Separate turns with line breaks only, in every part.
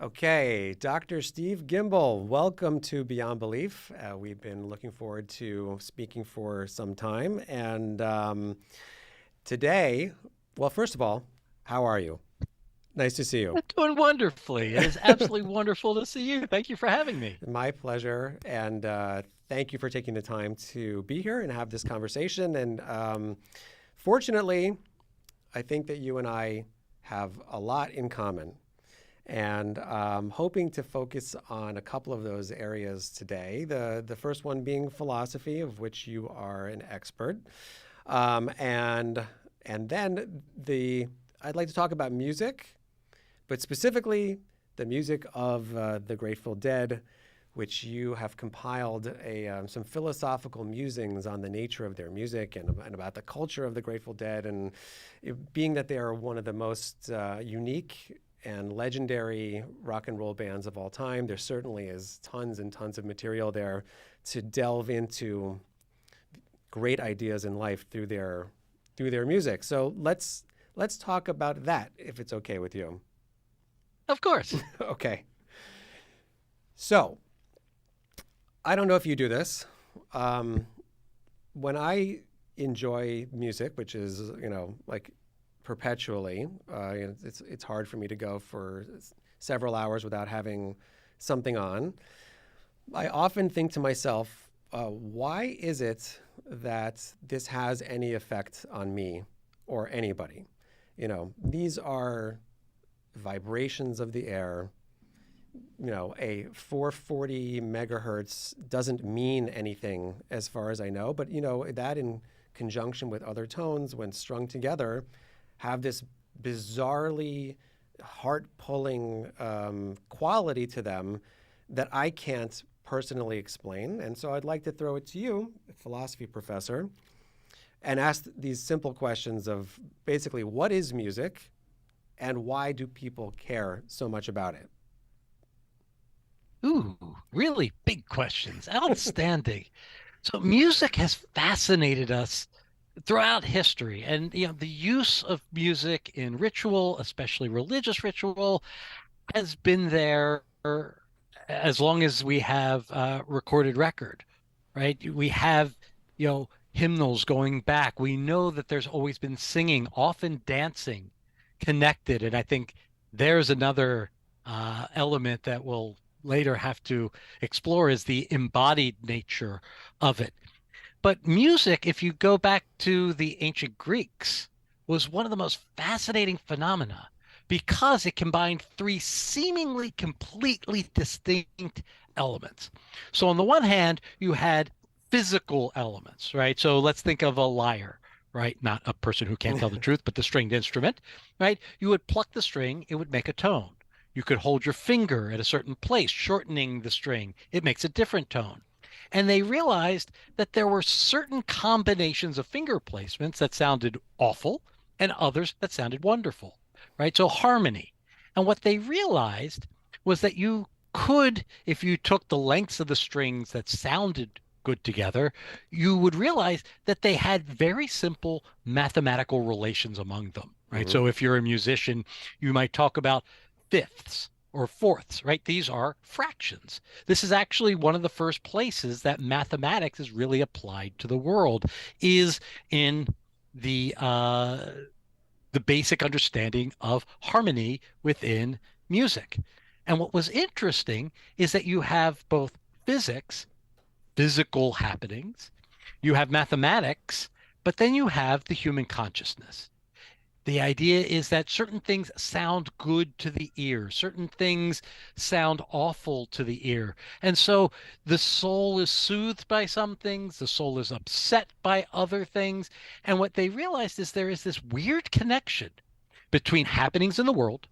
Okay, Dr. Steve Gimbel, welcome to Beyond Belief. We've been looking forward to speaking for some time. And today, well, first of all, how are you? Nice to see you.
I'm doing wonderfully. It is absolutely wonderful to see you. Thank you for having me.
My pleasure. And thank you for taking the time to be here and have this conversation. And fortunately, I think that you and I have a lot in common. And hoping to focus on a couple of those areas today. The first one being philosophy, of which you are an expert, and then I'd like to talk about music, but specifically the music of the Grateful Dead, which you have compiled some philosophical musings on the nature of their music and about the culture of the Grateful Dead, and being that they are one of the most unique and legendary rock and roll bands of all time. There certainly is tons and tons of material there to delve into great ideas in life through their music. So let's talk about that if it's okay with you.
Of course.
Okay. So I don't know if you do this. When I enjoy music, which is like perpetually. It's hard for me to go for several hours without having something on. I often think to myself, why is it that this has any effect on me or anybody? These are vibrations of the air. A 440 megahertz doesn't mean anything as far as I know, but that in conjunction with other tones, when strung together, have this bizarrely heart-pulling quality to them that I can't personally explain. And so I'd like to throw it to you, philosophy professor, and ask these simple questions of basically, what is music and why do people care so much about it?
Ooh, really big questions. Outstanding. So music has fascinated us throughout history, and the use of music in ritual, especially religious ritual, has been there as long as we have recorded record, right? We have, hymnals going back. We know that there's always been singing, often dancing, connected. And I think there's another element that we'll later have to explore is the embodied nature of it. But music, if you go back to the ancient Greeks, was one of the most fascinating phenomena because it combined three seemingly completely distinct elements. So, on the one hand, you had physical elements, right? So, let's think of a lyre, right? Not a person who can't tell the truth, but the stringed instrument, right? You would pluck the string, it would make a tone. You could hold your finger at a certain place, shortening the string, it makes a different tone. And they realized that there were certain combinations of finger placements that sounded awful and others that sounded wonderful, right? So harmony. And what they realized was that you could, if you took the lengths of the strings that sounded good together, you would realize that they had very simple mathematical relations among them, right?
Mm-hmm.
So if you're a musician, you might talk about fifths or fourths, right? These are fractions. This is actually one of the first places that mathematics is really applied to the world, is in the uh, the basic understanding of harmony within music. And what was interesting is that you have both physics, physical happenings, you have mathematics, but then you have the human consciousness. The idea is that certain things sound good to the ear, certain things sound awful to the ear. And so the soul is soothed by some things, the soul is upset by other things. And what they realized is there is this weird connection between happenings in the world,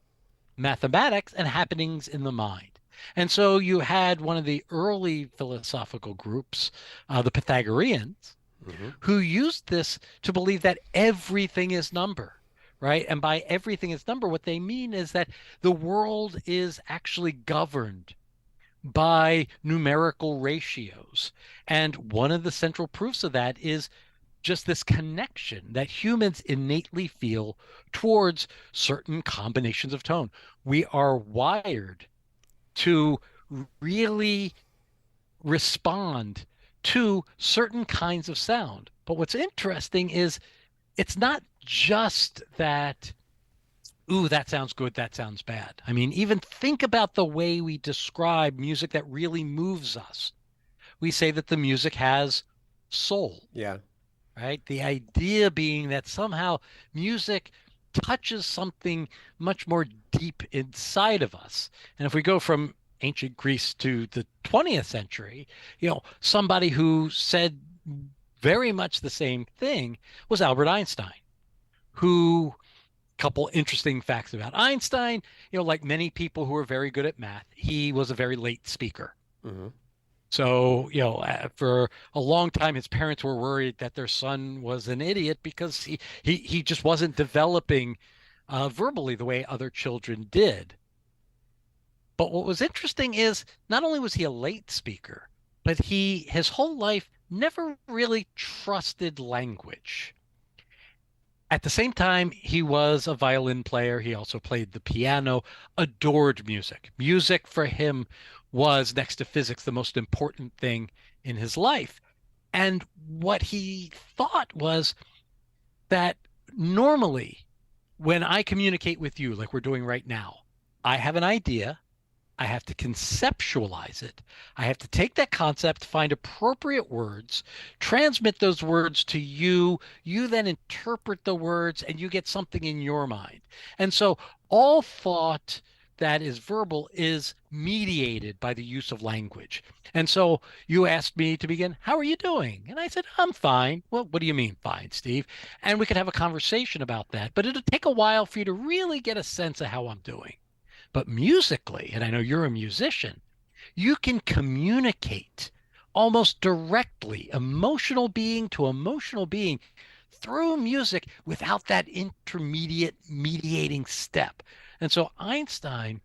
mathematics, and happenings in the mind. And so you had one of the early philosophical groups, the Pythagoreans,
Mm-hmm.
who used this to believe that everything is number, right? And by everything is number, what they mean is that the world is actually governed by numerical ratios. And one of the central proofs of that is just this connection that humans innately feel towards certain combinations of tone. We are wired to really respond to certain kinds of sound. But what's interesting is it's not just that, ooh, that sounds good, that sounds bad. I mean, even think about the way we describe music that really moves us. We say that the music has soul,
Yeah.
right? The idea being that somehow music touches something much more deep inside of us. And if we go from ancient Greece to the 20th century, somebody who said very much the same thing was Albert Einstein, who, couple interesting facts about Einstein, like many people who are very good at math, he was a very late speaker.
Hmm.
So, for a long time, his parents were worried that their son was an idiot because he just wasn't developing verbally the way other children did. But what was interesting is not only was he a late speaker, but he his whole life never really trusted language. At the same time, he was a violin player. He also played the piano, adored music. Music for him was, next to physics, the most important thing in his life. And what he thought was that normally, when I communicate with you, like we're doing right now, I have an idea. I have to conceptualize it. I have to take that concept, find appropriate words, transmit those words to you. You then interpret the words and you get something in your mind. And so all thought that is verbal is mediated by the use of language. And so you asked me to begin, how are you doing? And I said, I'm fine. Well, what do you mean fine, Steve? And we could have a conversation about that, but it'll take a while for you to really get a sense of how I'm doing. But musically, and I know you're a musician, you can communicate almost directly, emotional being to emotional being through music without that intermediate mediating step. And so Einstein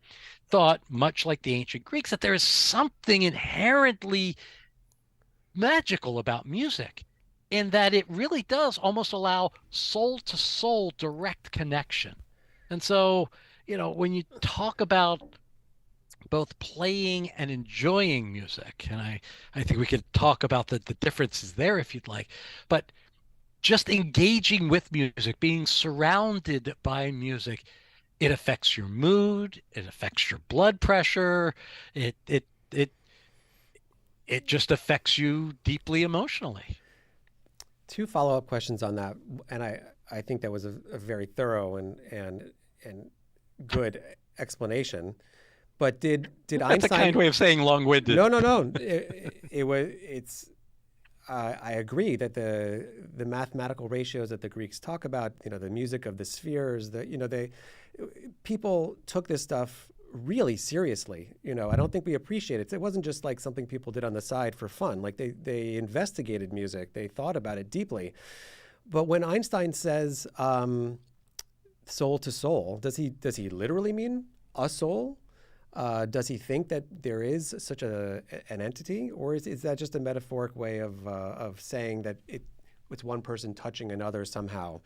thought, much like the ancient Greeks, that there is something inherently magical about music in that it really does almost allow soul to soul direct connection. And so, when you talk about both playing and enjoying music, and I think we could talk about the differences there if you'd like, but just engaging with music, being surrounded by music, it affects your mood, it affects your blood pressure, it it it it just affects you deeply emotionally.
Two follow-up questions on that, and I think that was a very thorough and good explanation. But did
That's a kind
Einstein?
way of saying long-winded.
No, no, no. It was it's. I agree that the mathematical ratios that the Greeks talk about, the music of the spheres, they people took this stuff really seriously. I don't think we appreciate it. It wasn't just like something people did on the side for fun. Like they investigated music, they thought about it deeply. But when Einstein says soul to soul, does he literally mean a soul? Does he think that there is such an entity, or is that just a metaphoric way of saying that it's one person touching another somehow?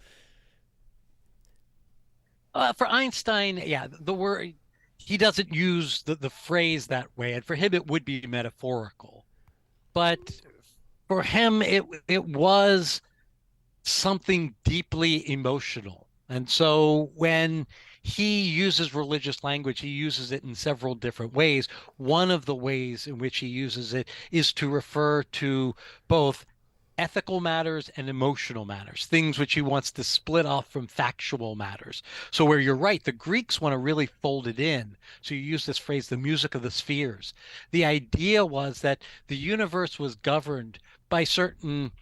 For Einstein, yeah, the word he doesn't use the phrase that way, and for him it would be metaphorical. But for him, it was something deeply emotional. And so when he uses religious language, he uses it in several different ways. One of the ways in which he uses it is to refer to both ethical matters and emotional matters, things which he wants to split off from factual matters. So, where you're right, the Greeks want to really fold it in. So, you use this phrase, the music of the spheres. The idea was that the universe was governed by certain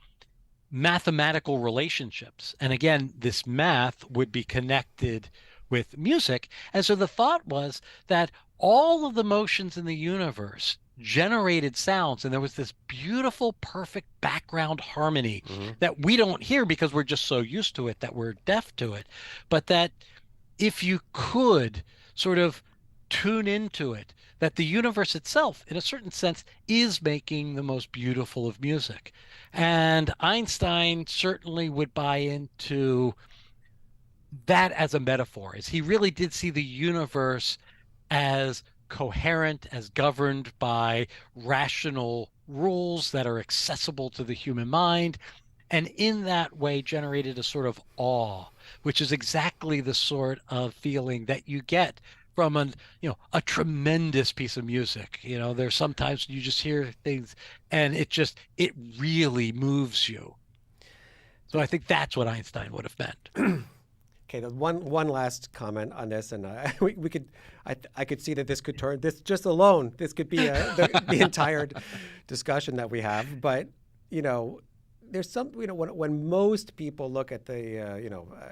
mathematical relationships. And again, this math would be connected with music. And so the thought was that all of the motions in the universe generated sounds, and there was this beautiful, perfect background harmony
Hmm.
that we don't hear because we're just so used to it that we're deaf to it. But that if you could sort of tune into it, that the universe itself, in a certain sense, is making the most beautiful of music. And Einstein certainly would buy into that as a metaphor, as he really did see the universe as coherent, as governed by rational rules that are accessible to the human mind, and in that way generated a sort of awe, which is exactly the sort of feeling that you get from a tremendous piece of music. There's sometimes you just hear things and it really moves you. So I think that's what Einstein would have meant.
Okay, the one last comment on this, and we could, I could see that this could turn this just alone. This could be the entire discussion that we have. But you know, there's some when most people look at the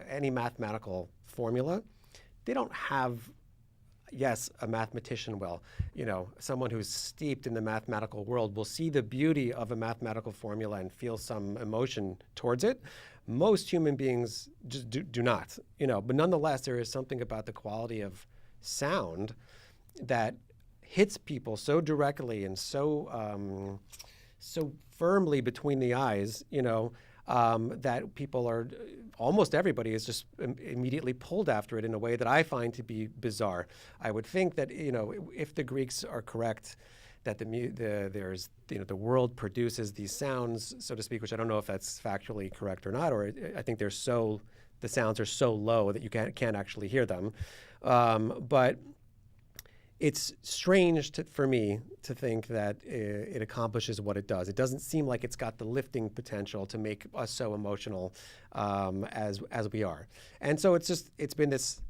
any mathematical formula, they don't have, yes, a mathematician will. Someone who's steeped in the mathematical world will see the beauty of a mathematical formula and feel some emotion towards it. Most human beings just do not, but nonetheless, there is something about the quality of sound that hits people so directly and so firmly between the eyes, that people are, almost everybody is just immediately pulled after it in a way that I find to be bizarre. I would think that, if the Greeks are correct, that the world produces these sounds, so to speak, which I don't know if that's factually correct or not, or I think the sounds are so low that you can't actually hear them. But it's strange for me to think that it accomplishes what it does. It doesn't seem like it's got the lifting potential to make us so emotional as we are. And so it's been this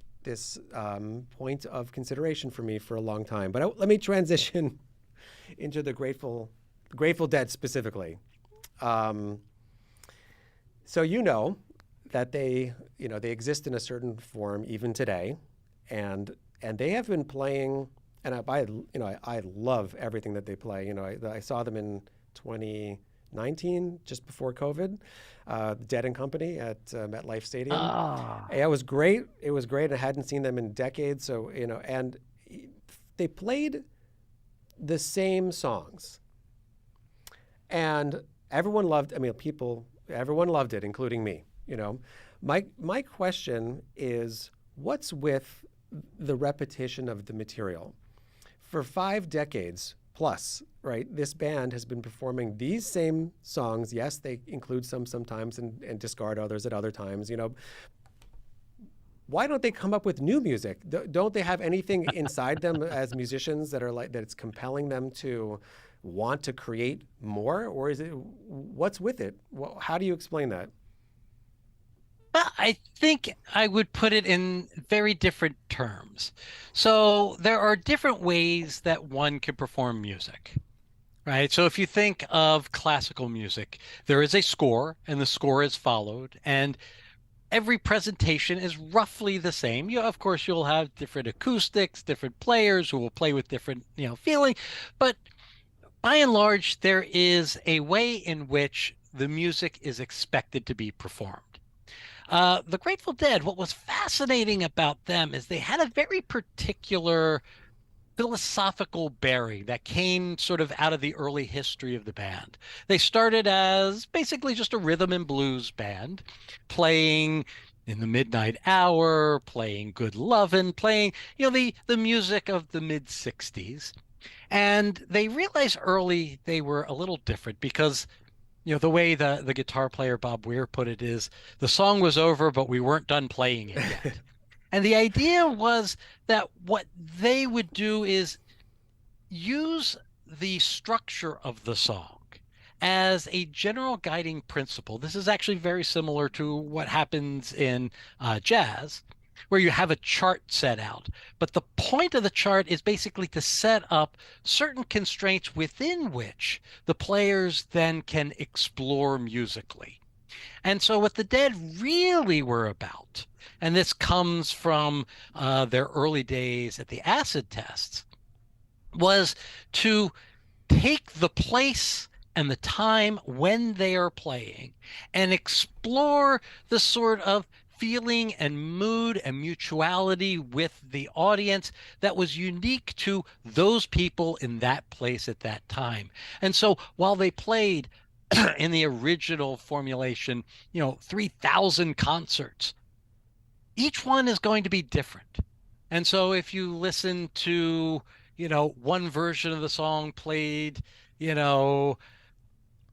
point of consideration for me for a long time. But let me transition into the Grateful Dead specifically. So that they exist in a certain form even today, and they have been playing, and I love everything that they play. I saw them in 2019, just before COVID, Dead and Company at MetLife Stadium.
Ah,
It was great. It was great. I hadn't seen them in decades, so and they played the same songs, and everyone loved. Everyone loved it, including me. My question is, what's with the repetition of the material? For 5 decades plus, right, this band has been performing these same songs. Yes, they include some sometimes and discard others at other times. Why don't they come up with new music? Don't they have anything inside them as musicians that it's compelling them to want to create more? Or is it, what's with it? How do you explain that?
well, I think I would put it in very different terms. So there are different ways that one can perform music, right? So if you think of classical music, there is a score and the score is followed, and every presentation is roughly the same. Of course, you'll have different acoustics, different players who will play with different, feeling, but by and large, there is a way in which the music is expected to be performed. The Grateful Dead, what was fascinating about them is they had a very particular philosophical bearing that came sort of out of the early history of the band. They started as basically just a rhythm and blues band, playing in the midnight hour, playing Good Lovin', playing, the music of the mid 60s. And they realized early they were a little different because the way the guitar player Bob Weir put it is the song was over, but we weren't done playing it yet. And the idea was that what they would do is use the structure of the song as a general guiding principle. This is actually very similar to what happens in jazz, where you have a chart set out. But the point of the chart is basically to set up certain constraints within which the players then can explore musically. And so, what the Dead really were about, and this comes from their early days at the acid tests, was to take the place and the time when they are playing and explore the sort of feeling and mood and mutuality with the audience that was unique to those people in that place at that time. And so while they played in the original formulation, 3,000 concerts, each one is going to be different. And so if you listen to, one version of the song played, you know,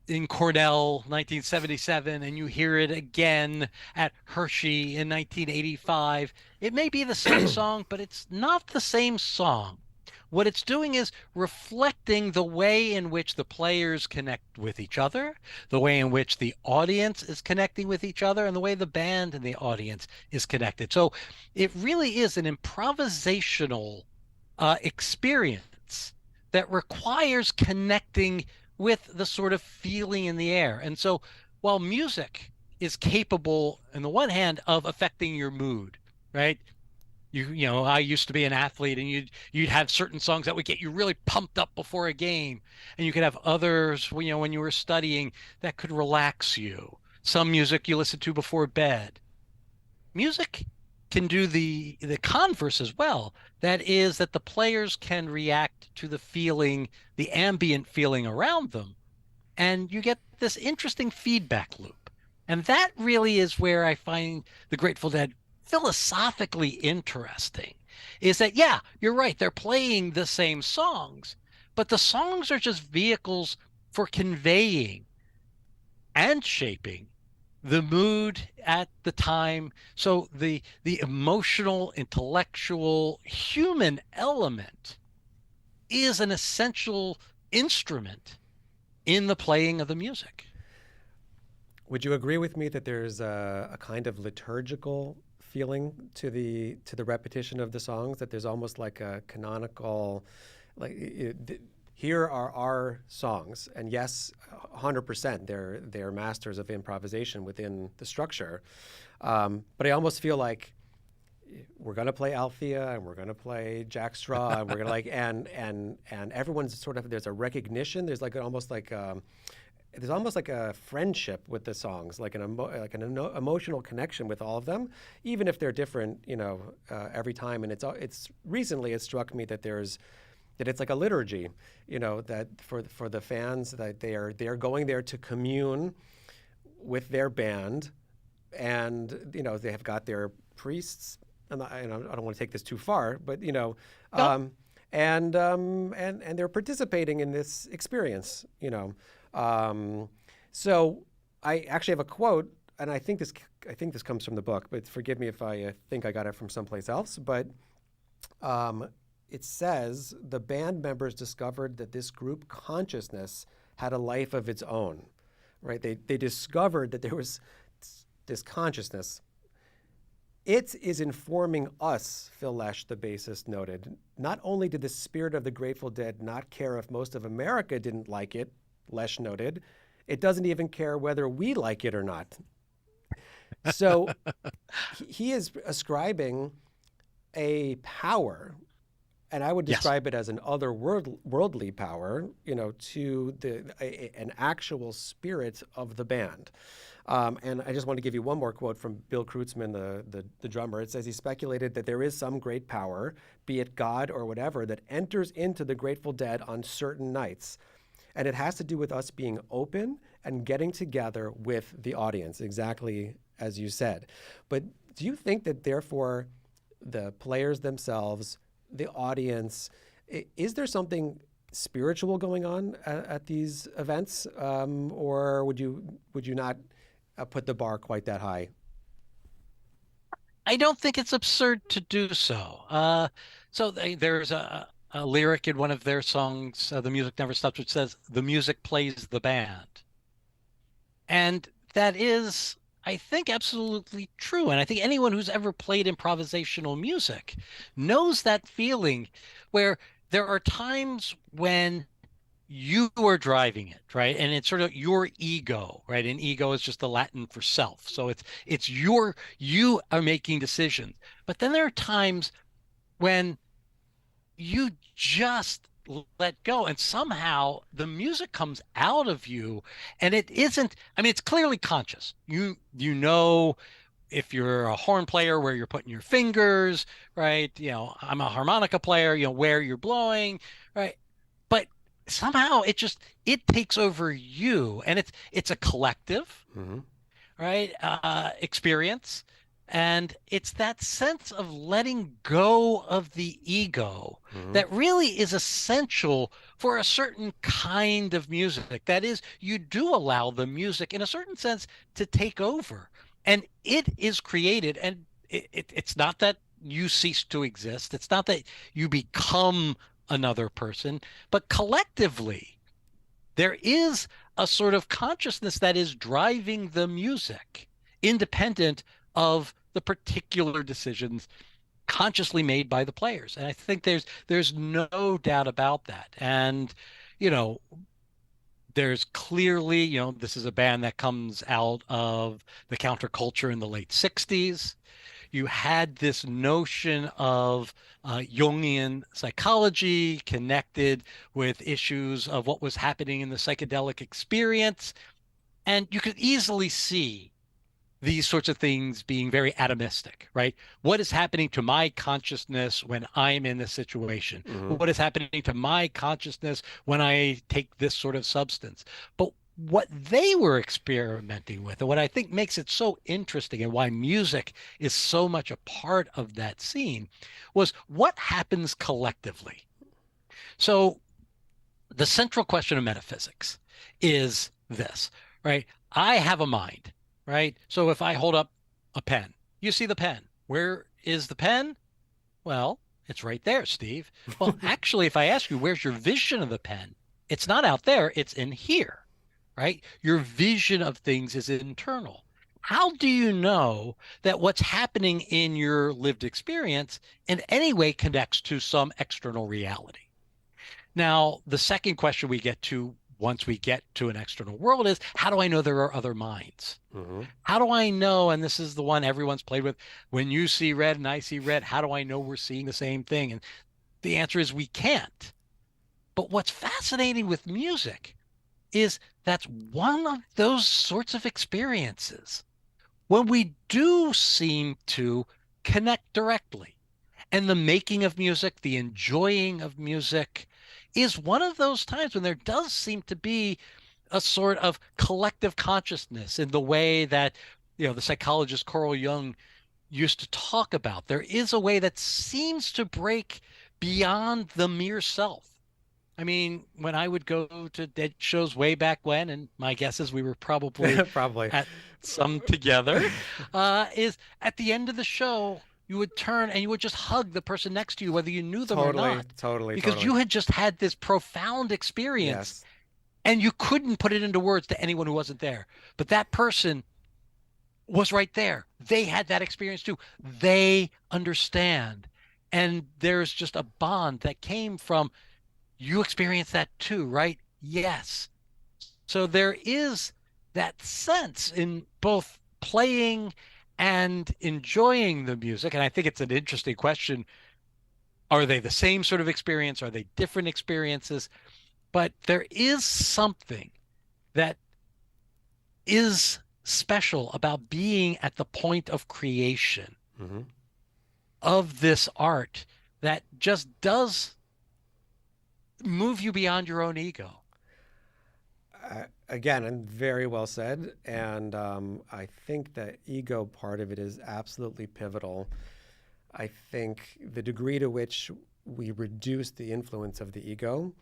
in Cornell 1977 and you hear it again at Hershey in 1985, it may be the same song, but it's not the same song. What it's doing is reflecting the way in which the players connect with each other, the way in which the audience is connecting with each other, and the way the band and the audience is connected. So it really is an improvisational experience that requires connecting with the sort of feeling in the air. And so while music is capable, on the one hand, of affecting your mood, right? I used to be an athlete, and you'd have certain songs that would get you really pumped up before a game, and you could have others, when you were studying, that could relax you. Some music you listen to before bed. Music can do the converse as well. That is that the players can react to the feeling, the ambient feeling around them, and you get this interesting feedback loop. And that really is where I find the Grateful Dead philosophically interesting. Is that, yeah, you're right, they're playing the same songs, but the songs are just vehicles for conveying and shaping the mood at the time. So the emotional, intellectual, human element is an essential instrument in the playing of the music.
Would you agree with me that there's a kind of liturgical feeling to the repetition of the songs? That there's almost like a canonical, like here are our songs, and yes, 100%, they're masters of improvisation within the structure. But I almost feel like we're gonna play Althea and we're gonna play Jack Straw and we're gonna like and everyone's sort of there's a recognition. There's almost like a friendship with the songs, like an emotional connection with all of them, even if they're different, every time. And it's recently it struck me that it's like a liturgy, that for the fans that they're going there to commune with their band, and they have got their priests. And I don't want to take this too far, but
No,
and they're participating in this experience. So I actually have a quote, and I think this comes from the book, but forgive me if I think I got it from someplace else. But it says the band members discovered that this group consciousness had a life of its own, right? They discovered that there was this consciousness. It is informing us, Phil Lesh, the bassist, noted. Not only did the spirit of the Grateful Dead not care if most of America didn't like it, Lesh noted, it doesn't even care whether we like it or not. So he is ascribing a power, and I would
yes.
describe it as an otherworldly power, to an actual spirit of the band. And I just want to give you one more quote from Bill Kreutzmann, the drummer. It says he speculated that there is some great power, be it God or whatever, that enters into the Grateful Dead on certain nights. And it has to do with us being open and getting together with the audience, exactly as you said. But do you think that therefore the players themselves, the audience, is there something spiritual going on at these events, or would you not put the bar quite that high?
I don't think it's absurd to do so. There's a lyric in one of their songs, "The Music Never Stops," which says, "The music plays the band." And that is, I think, absolutely true. And I think anyone who's ever played improvisational music knows that feeling where there are times when you are driving it, right? And it's sort of your ego, right? And ego is just the Latin for self. So you are making decisions. But then there are times when you just let go and somehow the music comes out of you, and it isn't, I mean, it's clearly conscious. You know if you're a horn player where you're putting your fingers, right? I'm a harmonica player, where you're blowing, right? But somehow it takes over you, and it's a collective,
Hmm.
right? Experience. And it's that sense of letting go of the ego
Hmm.
that really is essential for a certain kind of music. That is, you do allow the music, in a certain sense, to take over. And it is created, and it's not that you cease to exist, it's not that you become another person, but collectively, there is a sort of consciousness that is driving the music, independent of the particular decisions consciously made by the players. And I think there's no doubt about that. And you know, there's clearly, this is a band that comes out of the counterculture in the late 60s. You had this notion of Jungian psychology connected with issues of what was happening in the psychedelic experience. And you could easily see these sorts of things being very atomistic, right? What is happening to my consciousness when I'm in this situation?
Hmm.
What is happening to my consciousness when I take this sort of substance? But what they were experimenting with, and what I think makes it so interesting and why music is so much a part of that scene, was what happens collectively. So the central question of metaphysics is this, right? I have a mind, right? So if I hold up a pen, you see the pen. Where is the pen? Well, it's right there, Steve. Well, actually, if I ask you, where's your vision of the pen? It's not out there, it's in here, right? Your vision of things is internal. How do you know that what's happening in your lived experience in any way connects to some external reality? Now, the second question we get to once we get to an external world is, how do I know there are other minds?
Hmm.
How do I know, and this is the one everyone's played with, when you see red and I see red, how do I know we're seeing the same thing? And the answer is we can't. But what's fascinating with music is that's one of those sorts of experiences when we do seem to connect directly. And the making of music, the enjoying of music is one of those times when there does seem to be a sort of collective consciousness in the way that, the psychologist Carl Jung used to talk about. There is a way that seems to break beyond the mere self. I mean, when I would go to dead shows way back when, and my guess is we were probably
Probably.
at some together, is at the end of the show, you would turn and you would just hug the person next to you, whether you knew them or
Totally,
not,
totally,
because
totally.
you had just had this profound experience
Yes.
and you couldn't put it into words to anyone who wasn't there. But that person was right there. They had that experience too. They understand. And there's just a bond that came from you experience that too, right? Yes. So there is that sense in both playing and enjoying the music. And I think it's an interesting question. Are they the same sort of experience? Are they different experiences? But there is something that is special about being at the point of creation
Hmm.
of this art that just does move you beyond your own ego.
Again, and very well said. And I think the ego part of it is absolutely pivotal. I think the degree to which we reduce the influence of the ego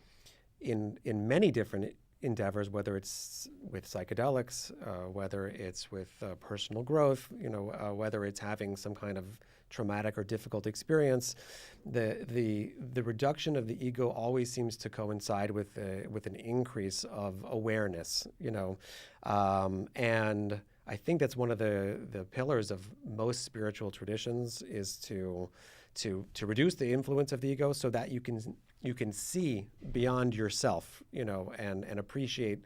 in many different endeavors, whether it's with psychedelics, whether it's with personal growth, whether it's having some kind of traumatic or difficult experience, the reduction of the ego always seems to coincide with an increase of awareness, and I think that's one of the pillars of most spiritual traditions is to reduce the influence of the ego so that you can see beyond yourself, and appreciate,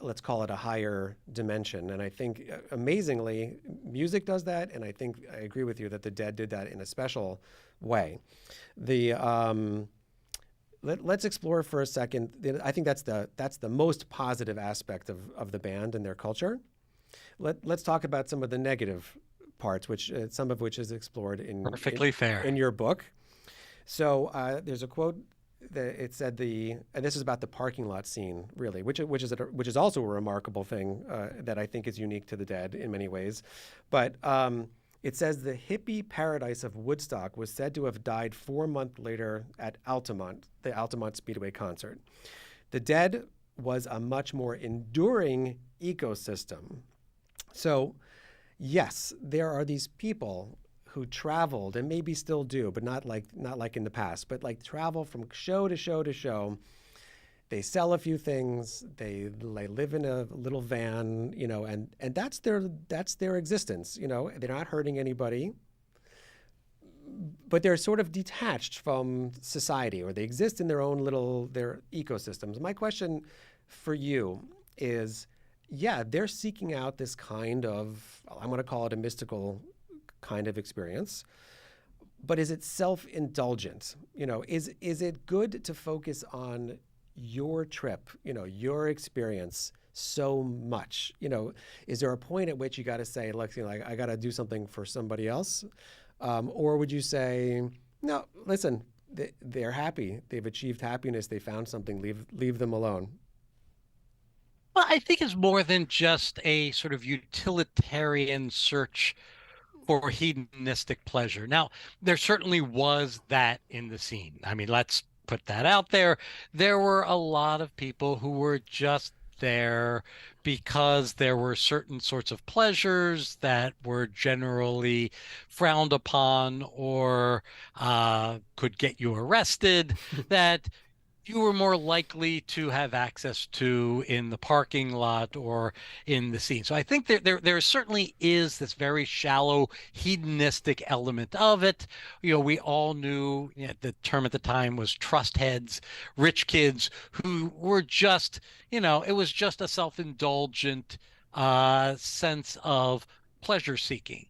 let's call it a higher dimension. And I think amazingly, music does that. And I think I agree with you that the Dead did that in a special way. The let's explore for a second. I think that's the most positive aspect of the band and their culture. Let's talk about some of the negative parts, which some of which is explored
Perfectly fair.
in your book. So there's a quote that it said and this is about the parking lot scene, really, which is also a remarkable thing that I think is unique to the Dead in many ways. But It says the hippie paradise of Woodstock was said to have died 4 months later at Altamont, the Altamont Speedway concert. The Dead was a much more enduring ecosystem. So, yes, there are these people who traveled and maybe still do, but not like in the past, but like travel from show to show to show. They sell a few things. They live in a little van, and that's their existence. They're not hurting anybody, but they're sort of detached from society, or they exist in their ecosystems. My question for you is, yeah, they're seeking out this kind of, I'm going to call it a mystical kind of experience, but is it self-indulgent? Is it good to focus on your trip, your experience so much? Is there a point at which you got to say, look, like I got to do something for somebody else? Or would you say, no, listen, they're happy. They've achieved happiness. They found something. Leave them alone.
Well, I think it's more than just a sort of utilitarian search for hedonistic pleasure. Now, there certainly was that in the scene. I mean, let's put that out there. There were a lot of people who were just there because there were certain sorts of pleasures that were generally frowned upon or could get you arrested, that you were more likely to have access to in the parking lot or in the scene. So I think there certainly is this very shallow hedonistic element of it. We all knew, the term at the time was trust heads, rich kids who were just, it was just a self-indulgent sense of pleasure seeking.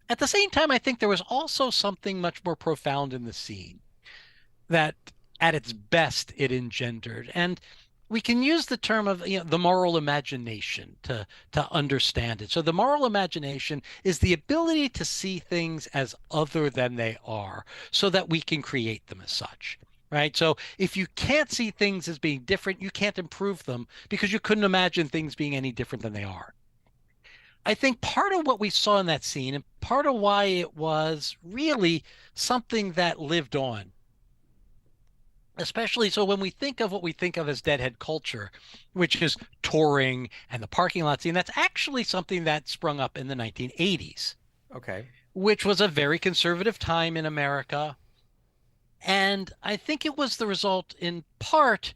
At the same time, I think there was also something much more profound in the scene that at its best it engendered. And we can use the term of the moral imagination to understand it. So the moral imagination is the ability to see things as other than they are so that we can create them as such. Right. So if you can't see things as being different, you can't improve them because you couldn't imagine things being any different than they are. I think part of what we saw in that scene and part of why it was really something that lived on, especially so when we think of what we think of as deadhead culture, which is touring and the parking lot scene, that's actually something that sprung up in the 1980s,
Okay.
which was a very conservative time in America. And I think it was the result in part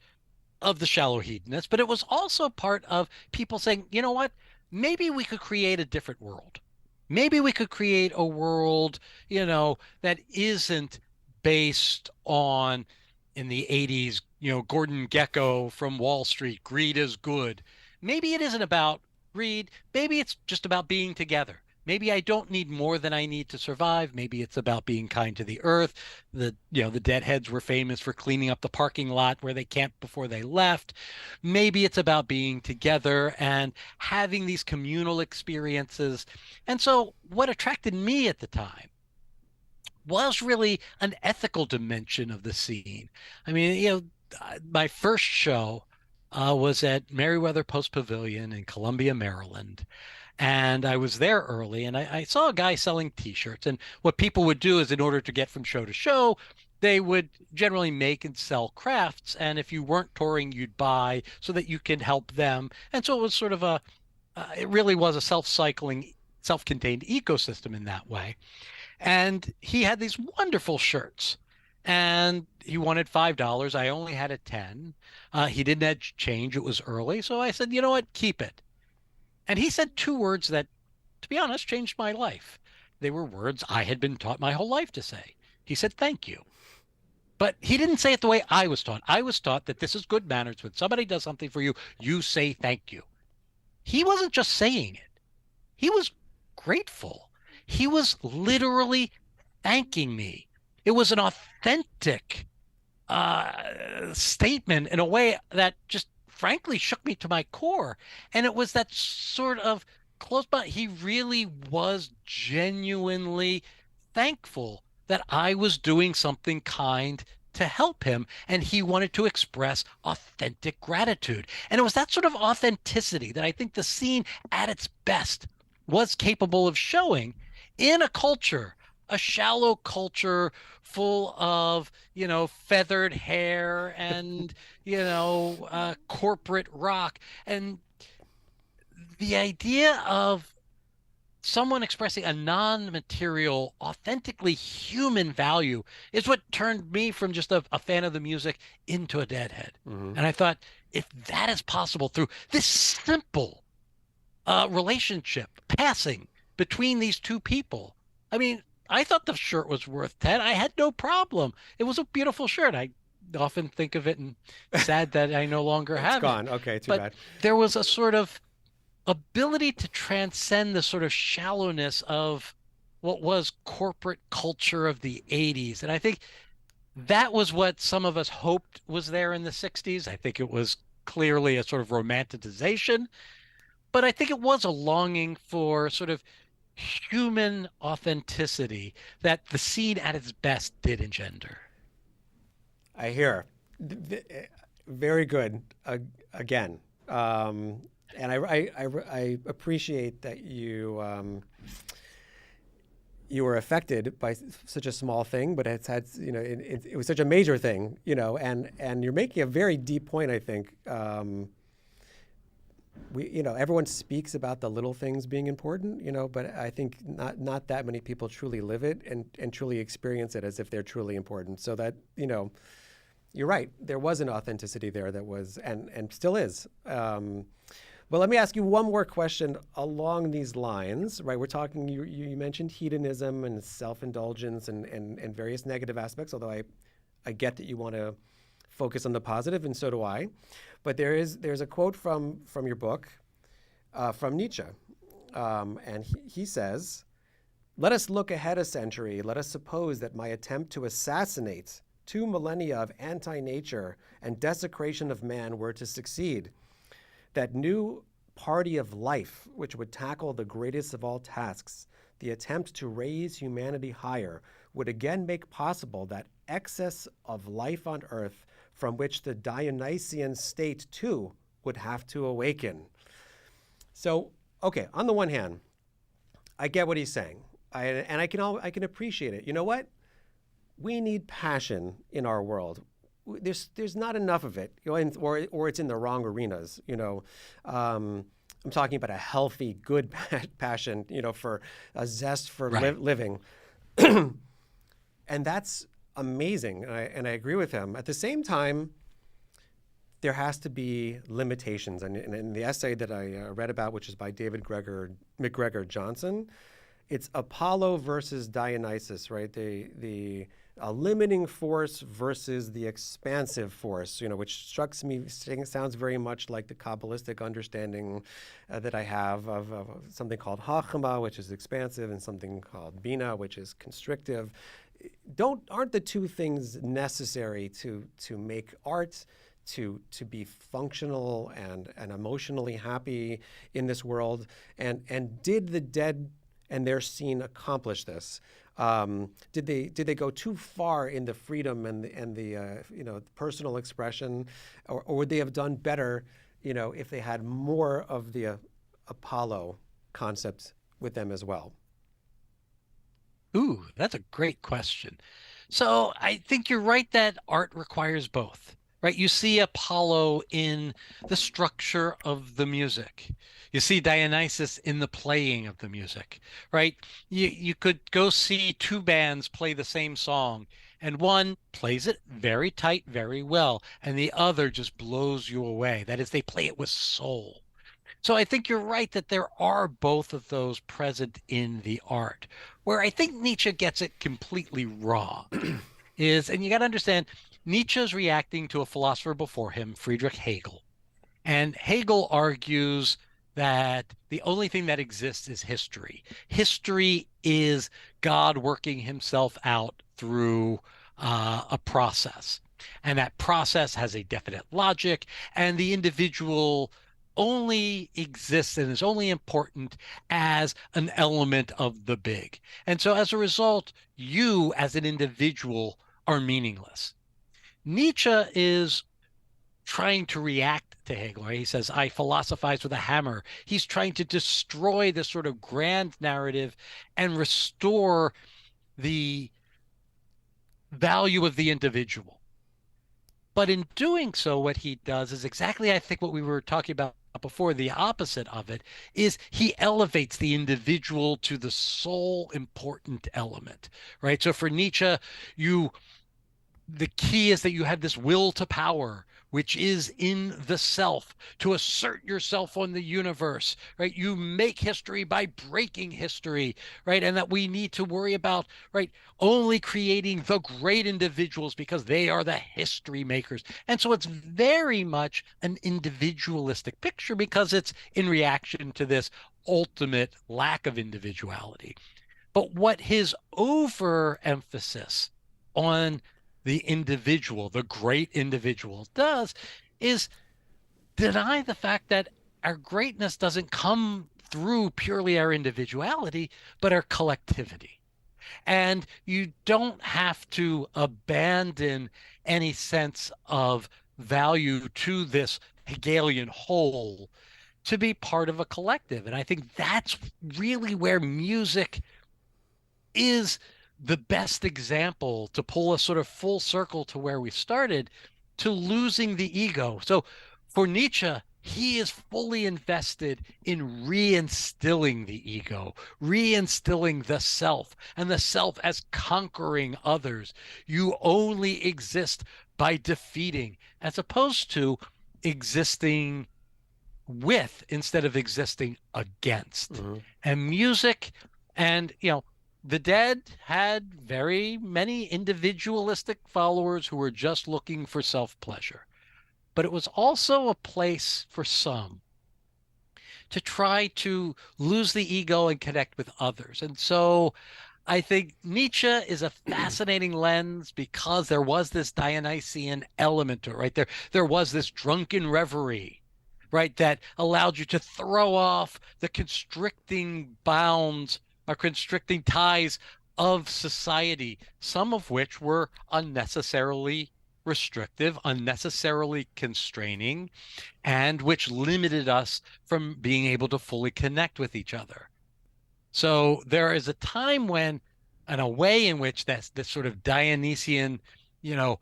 of the shallow hedonists, but it was also part of people saying, you know what? Maybe we could create a different world. Maybe we could create a world, that isn't based on, in the 80s, Gordon Gekko from Wall Street, greed is good. Maybe it isn't about greed. Maybe it's just about being together. Maybe I don't need more than I need to survive. Maybe it's about being kind to the earth. The Deadheads were famous for cleaning up the parking lot where they camped before they left. Maybe it's about being together and having these communal experiences. And so what attracted me at the time was really an ethical dimension of the scene. I mean, my first show was at Meriwether Post Pavilion in Columbia, Maryland. And I was there early and I saw a guy selling t-shirts. And what people would do is, in order to get from show to show, they would generally make and sell crafts. And if you weren't touring, you'd buy so that you can help them. And so it was sort of it really was a self-cycling, self-contained ecosystem in that way. And he had these wonderful shirts. And he wanted $5. I only had a 10. He didn't have change. It was early. So I said, you know what? Keep it. And he said two words that, to be honest, changed my life. They were words I had been taught my whole life to say. He said, thank you. But he didn't say it the way I was taught. I was taught that this is good manners. When somebody does something for you, you say thank you. He wasn't just saying it, he was grateful. He was literally thanking me. It was an authentic statement in a way that just frankly shook me to my core. And it was that sort of close by. He really was genuinely thankful that I was doing something kind to help him. And he wanted to express authentic gratitude. And it was that sort of authenticity that I think the scene at its best was capable of showing in a culture, a shallow culture full of, feathered hair and, corporate rock. And the idea of someone expressing a non-material, authentically human value is what turned me from just a fan of the music into a Deadhead.
Hmm.
And I thought, if that is possible through this simple relationship passing between these two people, I mean, I thought the shirt was worth 10. I had no problem. It was a beautiful shirt. I often think of it and sad that I no longer
It's
have it.
gone. Okay, too
But
bad.
there was a sort of ability to transcend the sort of shallowness of what was corporate culture of the 80s. And I think that was what some of us hoped was there in the 60s. I think it was clearly a sort of romanticization, but I think it was a longing for sort of human authenticity that the scene at its best did engender.
I hear. Very good. Again, and I appreciate that you were affected by such a small thing, but it's had it was such a major thing, and you're making a very deep point. I think everyone speaks about the little things being important, but I think not that many people truly live it and truly experience it as if they're truly important. So that you're right. There was an authenticity there that was and still is. Well, let me ask you one more question along these lines. Right, we're talking. You mentioned hedonism and self-indulgence and various negative aspects. Although I get that you want to focus on the positive, and so do I. But there's a quote from your book from Nietzsche, and he says, "Let us look ahead a century. Let us suppose that my attempt to assassinate 2 millennia of anti-nature and desecration of man were to succeed. That new party of life, which would tackle the greatest of all tasks, the attempt to raise humanity higher, would again make possible that excess of life on earth from which the Dionysian state too would have to awaken." So, okay, on the one hand, I get what he's saying, and I can appreciate it. You know what? We need passion in our world. There's not enough of it, or it's in the wrong arenas. I'm talking about a healthy, good passion, for a zest for
Right.
living, and that's amazing. And I agree with him. At the same time, there has to be limitations. And in the essay that I read about, which is by David McGregor Johnson, it's Apollo versus Dionysus, right? The limiting force versus the expansive force, which strikes me, sounds very much like the Kabbalistic understanding that I have of something called Hachama, which is expansive, and something called Bina, which is constrictive. Aren't the two things necessary to make art, to be functional and emotionally happy in this world? And did the Dead and their scene accomplish this? Did they go too far in the freedom and the personal expression, or would they have done better, if they had more of the Apollo concept with them as well?
Ooh, that's a great question. So I think you're right that art requires both, right? You see Apollo in the structure of the music. You see Dionysus in the playing of the music, right? You could go see two bands play the same song, and one plays it very tight, very well, and the other just blows you away. That is, they play it with soul. So I think you're right that there are both of those present in the art. Where I think Nietzsche gets it completely wrong is, and you got to understand, Nietzsche's reacting to a philosopher before him, Friedrich Hegel. And Hegel argues that the only thing that exists is history. History is God working himself out through a process. And that process has a definite logic, and the individual only exists and is only important as an element of the big. And so as a result, you as an individual are meaningless. Nietzsche is trying to react to Hegel. Right? He says, I philosophize with a hammer. He's trying to destroy this sort of grand narrative and restore the value of the individual. But in doing so, what he does is exactly, I think, what we were talking about before. The opposite of it is he elevates the individual to the sole important element, right? So for Nietzsche, you the key is that you have this will to power, which is in the self, to assert yourself on the universe, right? You make history by breaking history, right? And that we need to worry about, right, only creating the great individuals because they are the history makers. And so it's very much an individualistic picture because it's in reaction to this ultimate lack of individuality. But what his overemphasis on the individual, the great individual, does is deny the fact that our greatness doesn't come through purely our individuality, but our collectivity. And you don't have to abandon any sense of value to this Hegelian whole to be part of a collective. And I think that's really where music is the best example to pull us sort of full circle to where we started, to losing the ego. So for Nietzsche, he is fully invested in reinstilling the ego, reinstilling the self, and the self as conquering others. You only exist by defeating, as opposed to existing with instead of existing against.
Hmm.
And music, and the Dead had very many individualistic followers who were just looking for self-pleasure. But it was also a place for some to try to lose the ego and connect with others. And so I think Nietzsche is a fascinating lens because there was this Dionysian element to it, right? There was this drunken reverie, right, that allowed you to throw off the constricting bounds or constricting ties of society, some of which were unnecessarily restrictive, unnecessarily constraining, and which limited us from being able to fully connect with each other. So there is a time when, and a way in which that's this sort of Dionysian, you know,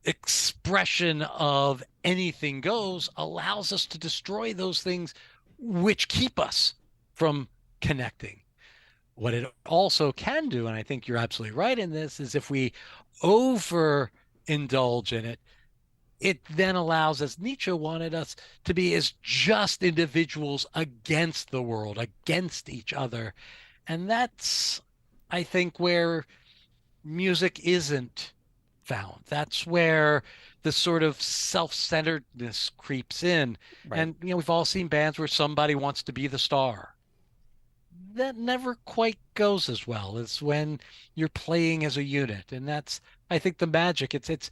expression of anything goes allows us to destroy those things which keep us from connecting. What it also can do, and I think you're absolutely right in this, is if we overindulge in it, it then allows, as Nietzsche wanted us to be, as just individuals against the world, against each other. And that's, I think, where music isn't found. That's where the sort of self-centeredness creeps in.
Right.
And, we've all seen bands where somebody wants to be the star. That never quite goes as well as when you're playing as a unit. And that's, I think, the magic. It's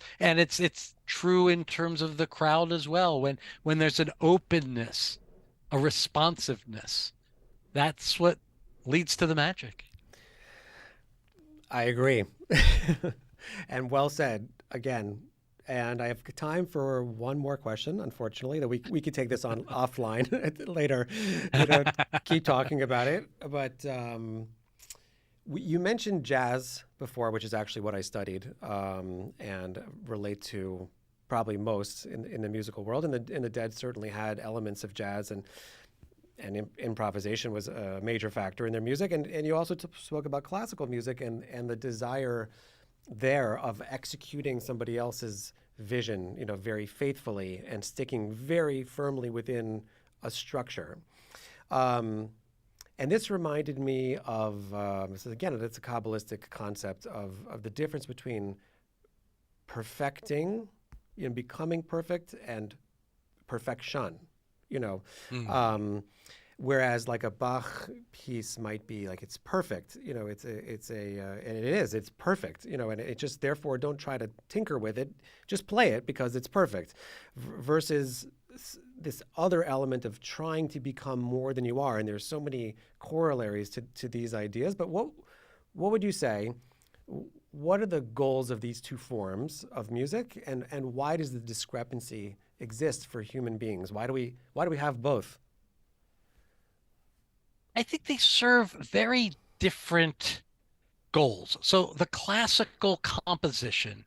true in terms of the crowd as well. When there's an openness, a responsiveness, that's what leads to the magic.
I agree. And well said again. And I have time for one more question, unfortunately, that we could take this on offline later, keep talking about it. But you mentioned jazz before, which is actually what I studied and relate to probably most in the musical world. And the Dead certainly had elements of jazz, and improvisation was a major factor in their music. And you also spoke about classical music and the desire there of executing somebody else's vision, very faithfully and sticking very firmly within a structure. And this reminded me of, so again, it's a Kabbalistic concept of the difference between perfecting, becoming perfect, and perfection. You know,
Mm.
whereas like a Bach piece might be like it's perfect, and it's perfect, and it just therefore don't try to tinker with it, just play it because it's perfect, versus this other element of trying to become more than you are, and there's so many corollaries to these ideas. But what would you say? what are the goals of these two forms of music, and why does the discrepancy exist for human beings? Why do we have both?
I think they serve very different goals. So the classical composition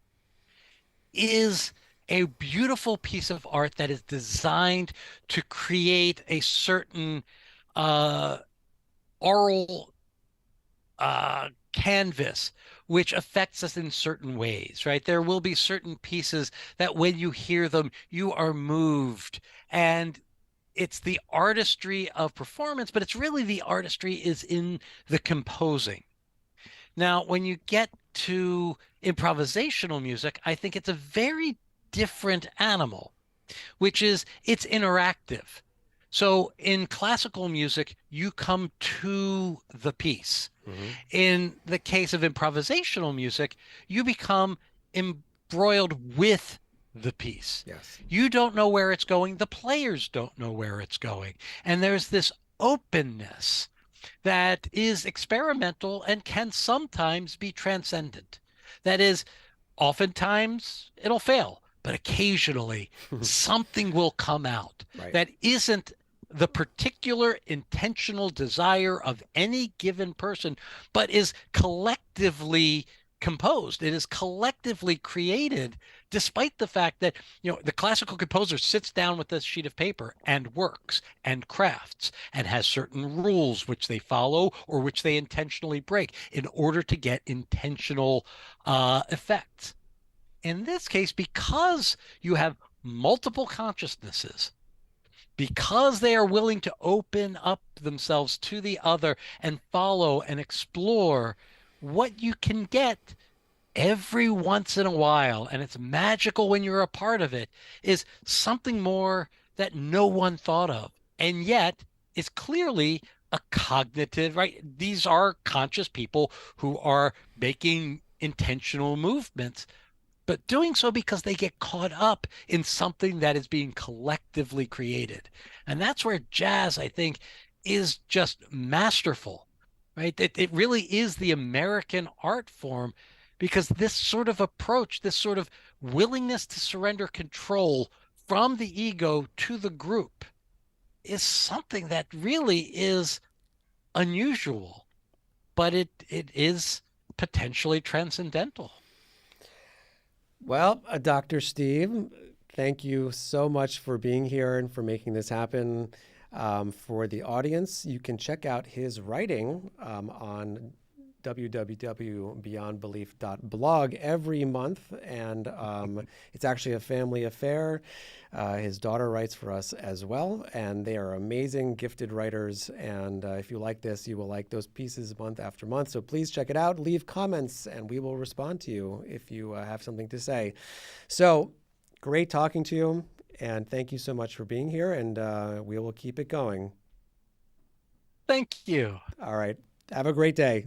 is a beautiful piece of art that is designed to create a certain uh, oral canvas which affects us in certain ways, right? There will be certain pieces that when you hear them, you are moved. And it's the artistry of performance, but it's really the artistry is in the composing. Now, when you get to improvisational music, I think it's a very different animal, which is it's interactive. So in classical music, you come to the piece.
Hmm.
In the case of improvisational music, you become embroiled with the piece.
Yes.
You don't know where it's going. The players don't know where it's going. And there's this openness that is experimental and can sometimes be transcendent. That is, oftentimes it'll fail, but occasionally something will come out
Right.
that isn't the particular intentional desire of any given person, but is collectively composed. It is collectively created, despite the fact that, the classical composer sits down with a sheet of paper and works and crafts and has certain rules which they follow or which they intentionally break in order to get intentional effects. In this case, because you have multiple consciousnesses, because they are willing to open up themselves to the other and follow and explore, what you can get every once in a while, and it's magical when you're a part of it, is something more that no one thought of. And yet is clearly a cognitive, right? These are conscious people who are making intentional movements, but doing so because they get caught up in something that is being collectively created. And that's where jazz, I think, is just masterful, right? It really is the American art form because this sort of approach, this sort of willingness to surrender control from the ego to the group is something that really is unusual, but it is potentially transcendental.
Well, Dr. Steve, thank you so much for being here and for making this happen. For the audience, you can check out his writing on www.beyondbelief.blog every month, and it's actually a family affair. His daughter writes for us as well, and they are amazing, gifted writers. And if you like this, you will like those pieces month after month. So please check it out. Leave comments, and we will respond to you if you have something to say. So great talking to you, and thank you so much for being here. And we will keep it going.
Thank you.
All right. Have a great day.